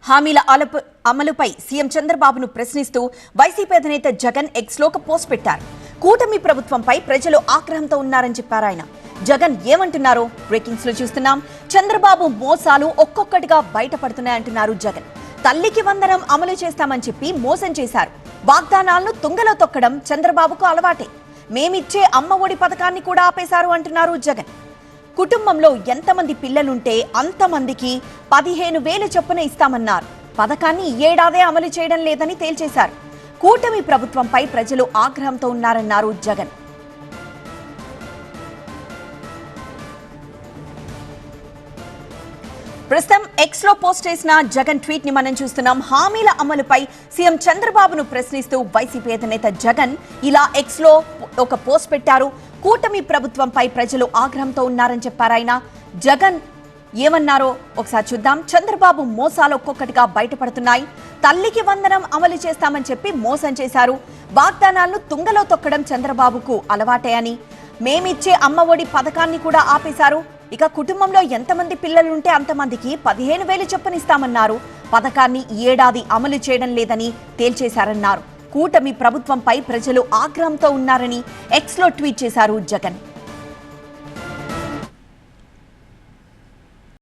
హామీల అమలుపై సీఎం చంద్రబాబును ప్రశ్నిస్తూ వైసీపీ అధినేత జగన్ ఎక్స్లో ఒక పోస్ట్ పెట్టారు. కూటమి ప్రభుత్వంపై ప్రజలు ఆగ్రహంతో ఉన్నారని చెప్పారు ఆయన. జగన్ ఏమంటున్నారో బ్రేకింగ్స్ లో చూస్తున్నాం. చంద్రబాబు మోసాలు ఒక్కొక్కటిగా బయటపడుతున్నాయంటున్నారు జగన్. తల్లికి వందనం అమలు చేస్తామని చెప్పి మోసం చేశారు. వాగ్దానాలను తుంగలో తొక్కడం చంద్రబాబుకు అలవాటే. మేమిచ్చే అమ్మ ఒడి పథకాన్ని కూడా ఆపేశారు అంటున్నారు జగన్. కుటుంబంలో ఎంతమంది పిల్లలుంటే అంతమందికి 15,000 చొప్పున ఇస్తామన్నారు. పథకాన్ని ఏడాదే అమలు చేయడం లేదని తేల్చేశారు. కూటమి ప్రభుత్వంపై ప్రజలు ఆగ్రహంతో ఉన్నారన్నారు జగన్. ప్రస్తుతం ఎక్స్ లో పోస్ట్ చేసిన జగన్ ట్వీట్ ని మనం చూస్తున్నాం. హామీల అమలుపై సీఎం చంద్రబాబును ప్రశ్నిస్తూ వైసీపీ అధినేత జగన్ ఇలా ఎక్స్ లో ఒక పోస్ట్ పెట్టారు. కూటమి ప్రభుత్వంపై ప్రజలు ఆగ్రహంతో ఉన్నారని చెప్పారు ఆయన. జగన్ ఏమన్నారో ఒకసారి చూద్దాం. చంద్రబాబు మోసాలు ఒక్కొక్కటిగా బయటపడుతున్నాయి. తల్లికి వందనం అమలు చేస్తామని చెప్పి మోసం చేశారు. వాగ్దానాలను తుంగలో తొక్కడం చంద్రబాబుకు అలవాటే అని, మేమిచ్చే అమ్మ ఒడి పథకాన్ని కూడా ఆపేశారు. ఇక కుటుంబంలో ఎంతమంది పిల్లలుంటే అంతమందికి 15,000 చొప్పునిస్తామన్నారు. పథకాన్ని ఏడాది అమలు చేయడం లేదని తేల్చేశారన్నారు. కూటమి ప్రభుత్వంపై ప్రజలు ఆగ్రహంతో ఉన్నారని ఎక్స్లో ట్వీట్ చేశారు జగన్.